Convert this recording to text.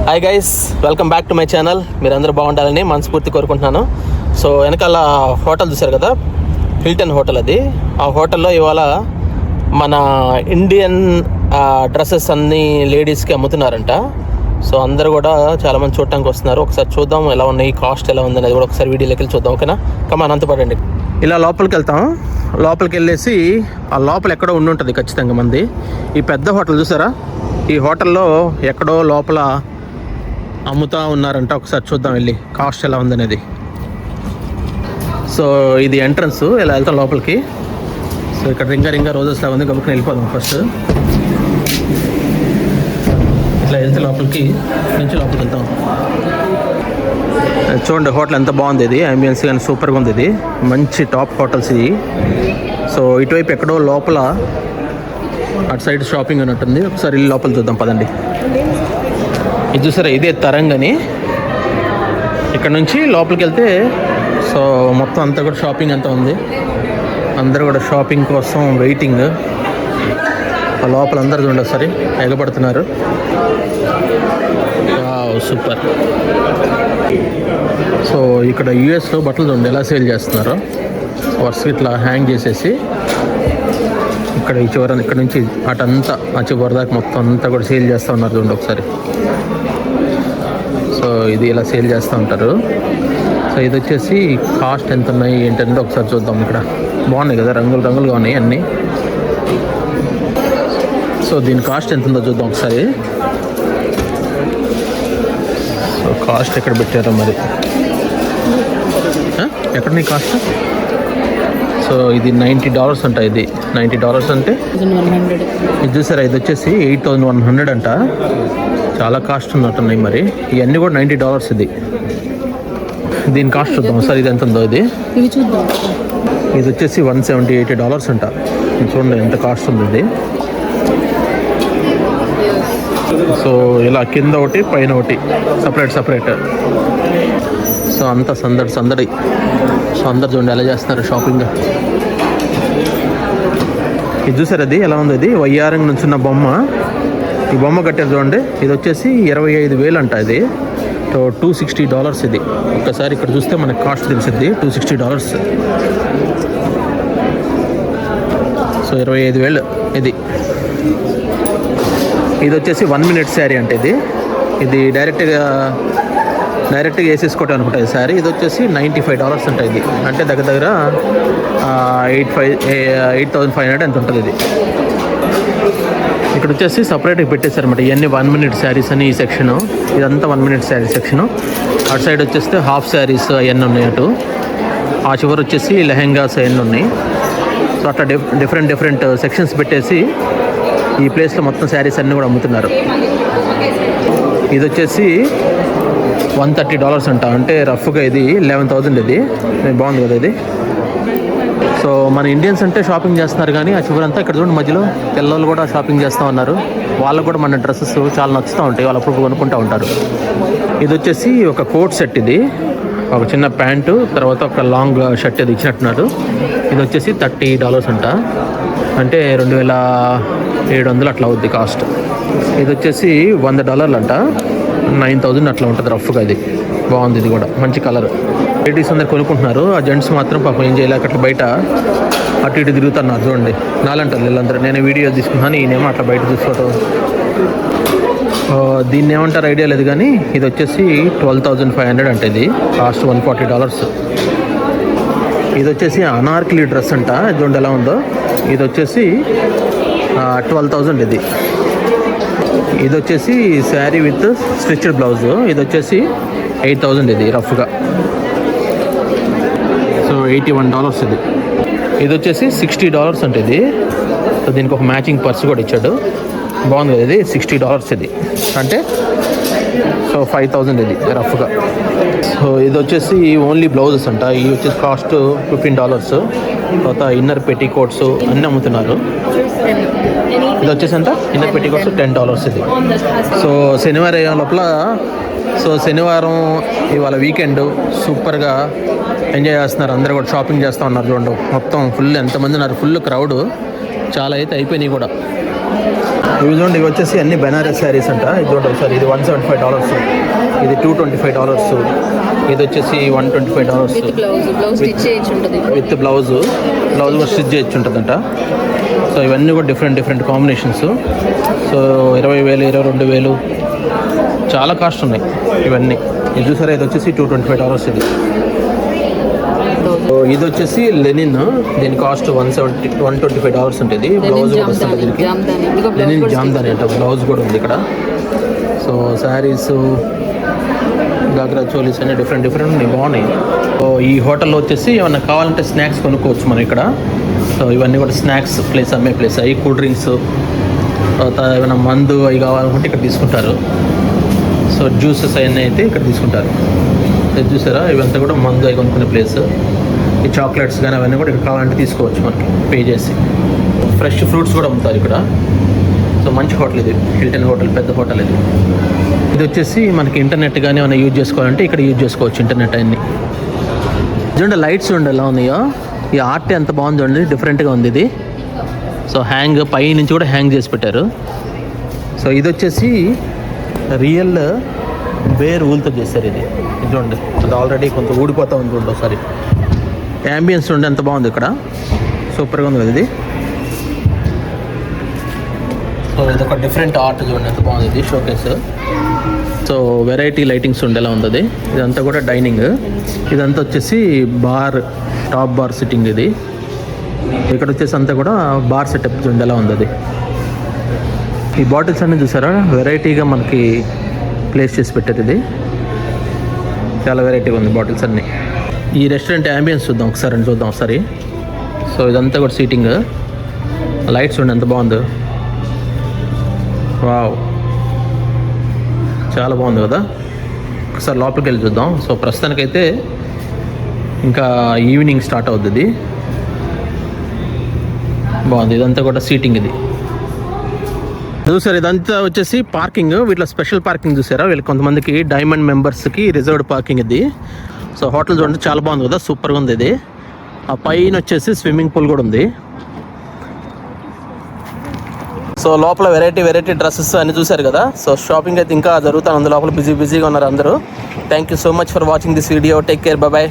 Hi guys, welcome back to my channel. మీరందరూ బాగుండాలని మనస్ఫూర్తి కోరుకుంటున్నాను. సో వెనకాల హోటల్ చూసారు కదా, హిల్టన్ హోటల్. అది ఆ హోటల్లో ఇవాళ మన ఇండియన్ డ్రెస్సెస్ అన్నీ లేడీస్కి అమ్ముతున్నారంట. సో అందరూ కూడా చాలామంది చూడటానికి వస్తున్నారు. ఒకసారి చూద్దాం ఎలా ఉన్నాయి, కాస్ట్ ఎలా ఉంది అనేది కూడా ఒకసారి వీడియోలోకి వెళ్ళి చూద్దాం. ఓకేనా, కమాన్ అంత పడండి. ఇలా లోపలికి వెళ్తాం. లోపలికి వెళ్ళేసి ఆ లోపల ఎక్కడో ఉండి ఉంటుంది ఖచ్చితంగా మంది. ఈ పెద్ద హోటల్ చూసారా, ఈ హోటల్లో ఎక్కడో లోపల అమ్ముతా ఉన్నారంట. ఒకసారి చూద్దాం వెళ్ళి కాస్ట్ ఎలా ఉందనేది. సో ఇది ఎంట్రన్స్, ఇలా వెళ్తాం లోపలికి. సో ఇక్కడ రింగా రోజెస్ లాగా ఉంది కాబట్టి వెళ్ళిపోదాం. ఫస్ట్ ఇట్లా వెళ్తే లోపలికి వెళ్తాం. చూడండి హోటల్ ఎంత బాగుంది. ఇది అంబియన్స్ కానీ సూపర్గా ఉంది. ఇది మంచి టాప్ హోటల్స్ ఇది. సో ఇటువైపు ఎక్కడో లోపల అటు సైడ్ షాపింగ్ ఉన్నట్టుంది. ఒకసారి వెళ్ళి లోపల చూద్దాం పదండి. ఇది చూసారా, ఇదే తరంగని. ఇక్కడ నుంచి లోపలికి వెళ్తే సో మొత్తం అంతా కూడా షాపింగ్ అంతా ఉంది. అందరూ కూడా షాపింగ్ కోసం వెయిటింగ్. లోపల అందరు చూడండి ఒకసారి ఎగబడుతున్నారు. సూపర్. సో ఇక్కడ యూఎస్లో బట్టలు చూడండి ఎలా సేల్ చేస్తున్నారో. వర్స్ ఇట్లా హ్యాంగ్ చేసేసి ఇక్కడ ఈ చివరన ఇక్కడ నుంచి అటంతా ఆ చివరి దాకా మొత్తం అంతా కూడా సేల్ చేస్తూ ఉన్నారు. చూడండి ఒకసారి. సో ఇది ఇలా సేల్ చేస్తూ ఉంటారు. సో ఇది వచ్చేసి కాస్ట్ ఎంత ఉన్నాయి ఏంటంటే ఒకసారి చూద్దాం. ఇక్కడ బాగున్నాయి కదా, రంగులుగా ఉన్నాయి అన్నీ. సో దీని కాస్ట్ ఎంత ఉందో చూద్దాం ఒకసారి. సో కాస్ట్ ఎక్కడ పెట్టారో మరి, ఎక్కడ నీ కాస్ట్? సో ఇది $90 అంట. ఇది $90 అంటే ఇది చూసారా, ఇది వచ్చేసి 8100 అంట. చాలా కాస్ట్ ఉన్నట్టున్నాయి మరి. ఇవన్నీ కూడా $90 ఇది. దీని కాస్ట్ చూద్దాం ఒకసారి ఇది ఎంత ఉందో. ఇది వచ్చేసి $170-80 అంట. చూడండి ఎంత కాస్ట్ ఉంది ఇది. సో ఇలా కింద ఒకటి పైన ఒకటి సపరేట్. సో అంతా సందడి. సో అందరు చూడండి ఎలా చేస్తున్నారు షాపింగ్. ఇది చూసారు అది ఎలా ఉంది. ఇది వయ్యారంగా నుంచున్న బొమ్మ. ఈ బొమ్మ కట్టారు చూడండి. ఇది వచ్చేసి 25,000 అంట. ఇది $260 ఇది. ఒక్కసారి ఇక్కడ చూస్తే మనకు కాస్ట్ తెలిసిద్ది. $260. సో 25,000 ఇది. ఇది వచ్చేసి 1 minute శారీ అంటే ఇది డైరెక్ట్గా వేసేసుకోవటం అనుకుంటా ఈ శారీ. ఇది వచ్చేసి $95 అంట. ఇది అంటే దగ్గర 8,500 ఎంత ఉంటుంది ఇది. ఇక్కడ వచ్చేసి సపరేట్గా పెట్టేశారు అనమాట. ఇవన్నీ 1 minute శారీస్ అని ఈ సెక్షను. ఇదంతా 1 minute శారీ సెక్షను. అటు సైడ్ వచ్చేస్తే హాఫ్ శారీస్ అవన్నీ ఉన్నాయి. అటు ఆ చివరి వచ్చేసి లెహెంగాస్ అవన్నీ ఉన్నాయి. సో అట్లా డిఫరెంట్ సెక్షన్స్ పెట్టేసి ఈ ప్లేస్లో మొత్తం శారీస్ అన్నీ కూడా అమ్ముతున్నారు. ఇది వచ్చేసి $130 అంట. అంటే రఫ్గా ఇది 11,000 ఇది. బాగుంది కదా ఇది. సో మన ఇండియన్స్ అంటే షాపింగ్ చేస్తున్నారు కానీ ఆ చివరంతా ఇక్కడ చూడండి మధ్యలో పిల్లలు కూడా షాపింగ్ చేస్తూ ఉన్నారు. వాళ్ళకు కూడా మన డ్రెస్సెస్ చాలా నచ్చుతూ ఉంటాయి. వాళ్ళు అప్పుడు కొనుక్కుంటూ ఉంటారు. ఇది వచ్చేసి ఒక కోట్ సెట్. ఇది ఒక చిన్న ప్యాంటు తర్వాత ఒక లాంగ్ షర్ట్ ఇది ఇచ్చినట్టున్నారు. ఇది వచ్చేసి $30 అంట. అంటే 2,700 అట్లా అవుద్ది కాస్ట్. ఇది వచ్చేసి $100 అంట. 9,000 అట్లా ఉంటుంది రఫ్గా. ఇది బాగుంది. ఇది కూడా మంచి కలర్. లేడీస్ అందరు కొనుక్కుంటున్నారు. ఆ జెంట్స్ మాత్రం పాపం ఏం చేయలేక అట్లా బయట అటు ఇటు తిరుగుతున్నారు. చూడండి నాలంటారు వీళ్ళందరూ. నేను వీడియో తీసుకున్నాను, ఈయనేమో అట్లా బయట చూసుకోవటం. దీన్ని ఏమంటారు ఐడియా లేదు కానీ ఇది వచ్చేసి 12,500 అంటే. ఇది కాస్ట్ $140. ఇది వచ్చేసి అనార్కలి డ్రెస్ అంట. చూడండి ఎలా ఉందో. ఇది వచ్చేసి 12,000 ఇది. ఇది వచ్చేసి శారీ విత్ స్టిచ్డ్ బ్లౌజ్. ఇది వచ్చేసి 8,000 ఇది రఫ్గా. సో $81 ఇది. ఇది వచ్చేసి $60 అంటే. ఇది సో దీనికి ఒక మ్యాచింగ్ పర్స్ కూడా ఇచ్చాడు. బాగుంది కదా ఇది. $60 ఇది అంటే సో 5,000 ఇది రఫ్గా. సో ఇది వచ్చేసి ఓన్లీ బ్లౌజెస్ అంట. ఇవి వచ్చేసి కాస్ట్ $15. తర్వాత ఇన్నర్ పెట్టికోట్స్ అన్నీ అమ్ముతున్నారు. ఇది వచ్చేసి అంత ఇన్నర్ పెట్టికోట్స్ $10 ఇది. సో శనివారం లోపల, సో శనివారం ఇవాళ వీకెండ్ సూపర్గా ఎంజాయ్ చేస్తున్నారు. అందరూ కూడా షాపింగ్ చేస్తూ ఉన్నారు. చూడండి మొత్తం ఫుల్ ఎంతమంది ఉన్నారు. ఫుల్ క్రౌడ్ చాలా అయితే అయిపోయినాయి కూడా. ఇవి చూడండి, ఇవి వచ్చేసి అన్ని బెనారస్ శారీస్ అంట. ఇది చూడండి ఒకసారి, ఇది $175, ఇది $225, ఇది వచ్చేసి $125 విత్ బ్లౌజ్ కూడా స్టిచ్ చేయొచ్చు ఉంటుందంట. సో ఇవన్నీ కూడా డిఫరెంట్ కాంబినేషన్స్. సో 20,000, 22,000 చాలా కాస్ట్ ఉన్నాయి ఇవన్నీ. ఇది చూసారా, ఇది వచ్చేసి $225 ఇది. సో ఇది వచ్చేసి లెనిన్, దీని కాస్ట్ $125 ఉంటుంది. బ్లౌజ్ కూడా వస్తుంది దీనికి, లెనిన్ జామ్దాని అంట. బ్లౌజ్ కూడా ఉంది ఇక్కడ. సో శారీస్, గాగ్రా చోలీస్ అన్నీ డిఫరెంట్ ఉన్నాయి, బాగున్నాయి. సో ఈ హోటల్లో వచ్చేసి ఏమన్నా కావాలంటే స్నాక్స్ కొనుక్కోవచ్చు మనం ఇక్కడ. సో ఇవన్నీ కూడా స్నాక్స్ ప్లేస్, అమ్మే ప్లేస్. అవి కూల్ డ్రింక్స్, తర్వాత ఏమైనా మందు అవి కావాలనుకుంటే ఇక్కడ తీసుకుంటారు. సో జ్యూసెస్ అవన్నీ అయితే ఇక్కడ తీసుకుంటారు. ఇది చూసారా, ఇవంతా కూడా మందు అవి కొనుక్కునే ప్లేస్. ఈ చాక్లెట్స్ కానీ అవన్నీ కూడా ఇక్కడ కావాలంటే తీసుకోవచ్చు మనకి పే చేసి. ఫ్రెష్ ఫ్రూట్స్ కూడా అమ్ముతారు ఇక్కడ. సో మంచి హోటల్ ఇది, హిల్టన్ హోటల్, పెద్ద హోటల్ ఇది. ఇది వచ్చేసి మనకి ఇంటర్నెట్ కానీ ఏమైనా యూజ్ చేసుకోవాలంటే ఇక్కడ యూజ్ చేసుకోవచ్చు ఇంటర్నెట్ అన్నీ. చూడండి లైట్స్ చూడండి ఎలా ఉన్నాయో. ఈ ఆర్ట్ ఎంత బాగుంది చూడండి, డిఫరెంట్గా ఉంది ఇది. సో హ్యాంగ్ పై నుంచి కూడా హ్యాంగ్ చేసి పెట్టారు. సో ఇది వచ్చేసి రియల్ బేర్ ఊల్తో చేస్తారు ఇది. ఇది చూడండి, అది ఆల్రెడీ కొంత ఊడిపోతూ ఉంది చూడండి ఒకసారి. యాంబియన్స్ చూడండి ఎంత బాగుంది ఇక్కడ, సూపర్గా ఉంది కదా ఇది. సో ఇది ఒక డిఫరెంట్ ఆర్ట్ చూడండి ఎంత బాగుంది ఇది, షోకేస్. సో వెరైటీ లైటింగ్స్ ఉండే ఎలా ఉంది. ఇదంతా కూడా డైనింగ్. ఇదంతా వచ్చేసి బార్, టాప్ బార్ సిట్టింగ్ ఇది. ఇక్కడ వచ్చేసి అంతా కూడా బార్ సెటప్ చూడండి ఎలా ఉంది అది. ఈ బాటిల్స్ అన్నీ చూసారా, వెరైటీగా మనకి ప్లేస్ చేసి పెట్టారు ఇది. చాలా వెరైటీగా ఉంది బాటిల్స్ అన్నీ. ఈ రెస్టారెంట్ యాంబియన్స్ చూద్దాం ఒకసారి. సో ఇదంతా కూడా సీటింగ్, లైట్స్ చూడండి ఎంత బాగుందో. వావ్, చాలా బాగుంది కదా. ఒకసారి లోపలికి వెళ్ళి చూద్దాం. సో ప్రస్తుతానికైతే ఇంకా ఈవినింగ్ స్టార్ట్ అవుతుంది. బాగుంది, ఇదంతా కూడా సీటింగ్ ఇది. చూసారు, ఇదంతా వచ్చేసి పార్కింగ్. వీటిలో స్పెషల్ పార్కింగ్ చూసారా, వీళ్ళకి కొంతమందికి డైమండ్ మెంబర్స్కి రిజర్వ్డ్ పార్కింగ్ ఇది. సో హోటల్ చూడండి చాలా బాగుంది కదా, సూపర్గా ఉంది ఇది. ఆ పైన వచ్చేసి స్విమ్మింగ్ పూల్ కూడా ఉంది. సో లోపల వెరైటీ డ్రెస్సెస్ అన్ని చూసారు కదా. సో షాపింగ్ అయితే ఇంకా జరుగుతూ ఉంది లోపల, బిజీగా ఉన్నారు అందరూ. Thank you so much for watching this video. Take care, bye.